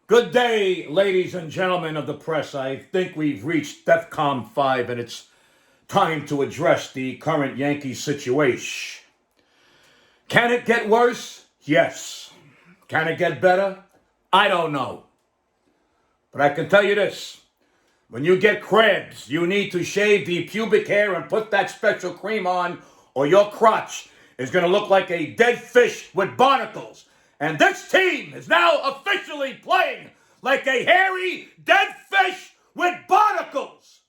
Good day, ladies and gentlemen of the press. I think we've reached Defcom 5 and it's time to address the current Yankees situation. Can it get worse? Yes. Can it get better? I don't know. But I can tell you this. When you get crabs, you need to shave the pubic hair and put that special cream on, or your crotch is going to look like a dead fish with barnacles. And this team is now officially playing like a hairy, dead fish with barnacles.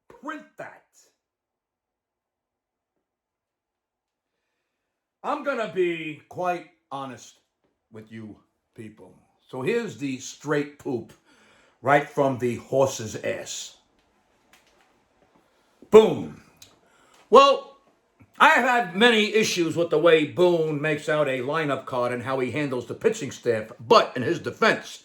Print that. I'm going to be quite honest with you people. So here's the straight poop right from the horse's ass. Boom. Well, I have had many issues with the way Boone makes out a lineup card and how he handles the pitching staff. But in his defense,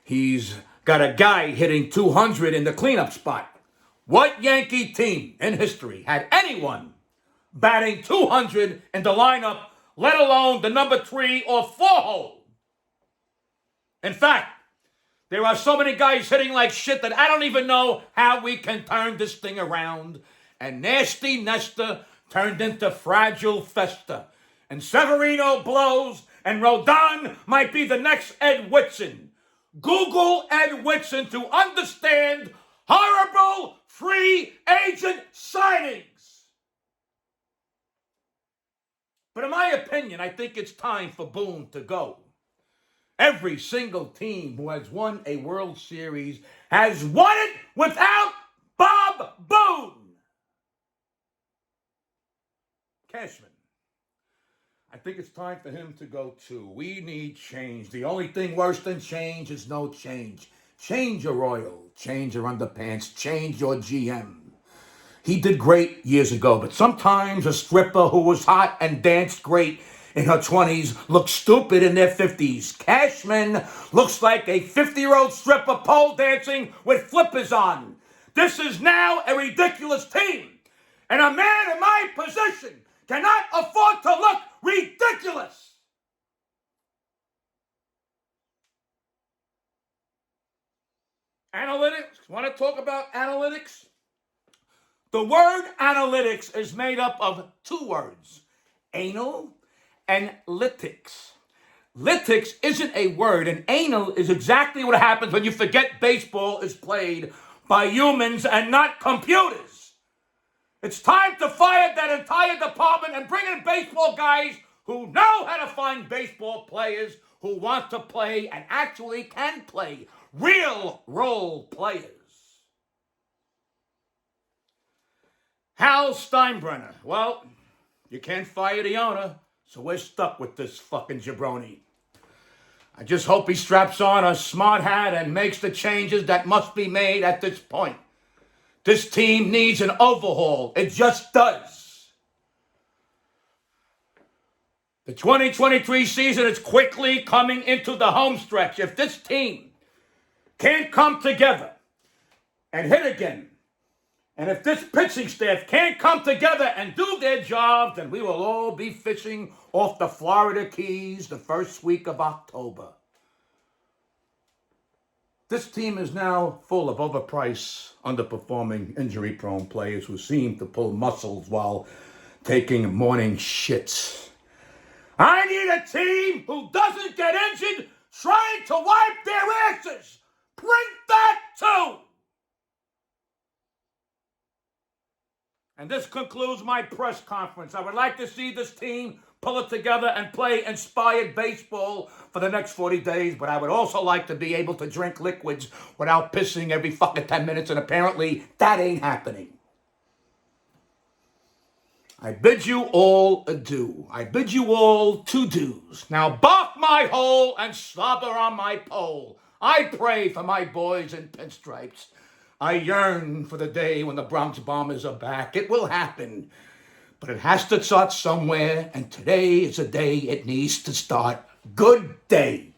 he's got a guy hitting 200 in the cleanup spot. What Yankee team in history had anyone batting 200 in the lineup, let alone the number 3 or 4 hole? In fact, there are so many guys hitting like shit that I don't even know how we can turn this thing around. And Nasty Nestor turned into Fragile Festa. And Severino blows, and Rodon might be the next Ed Whitson. Google Ed Whitson to understand horrible free agent signings. But in my opinion, I think it's time for Boone to go. Every single team who has won a World Series has won it without Bob Boone. Cashman, I think it's time for him to go too. We need change. The only thing worse than change is no change. Change your oil, change your underpants, change your GM. He did great years ago, but sometimes a stripper who was hot and danced great in her 20s looks stupid in their 50s. Cashman looks like a 50-year-old stripper pole dancing with flippers on. This is now a ridiculous team, and a man in my position cannot afford to look ridiculous. Analytics. Want to talk about analytics? The word analytics is made up of 2 words, anal and lytics. Lytics isn't a word, and anal is exactly what happens when you forget baseball is played by humans and not computers. It's time to fire that entire department and bring in baseball guys who know how to find baseball players who want to play and actually can play. Real role players. Hal Steinbrenner. Well, you can't fire the owner, so we're stuck with this fucking jabroni. I just hope he straps on a smart hat and makes the changes that must be made at this point. This team needs an overhaul. It just does. The 2023 season is quickly coming into the home stretch. If this team can't come together and hit again, and if this pitching staff can't come together and do their job, then we will all be fishing off the Florida Keys the first week of October. This team is now full of overpriced, underperforming, injury-prone players who seem to pull muscles while taking morning shits. I need a team who doesn't get injured trying to wipe their asses. Print that too. And this concludes my press conference. I would like to see this team pull it together and play inspired baseball for the next 40 days, but I would also like to be able to drink liquids without pissing every fucking 10 minutes, and apparently that ain't happening. I bid you all adieu. I bid you all 2 do's. Now bark my hole and slobber on my pole. I pray for my boys in pinstripes. I yearn for the day when the Bronx Bombers are back. It will happen. But it has to start somewhere, and today is the day it needs to start. Good day.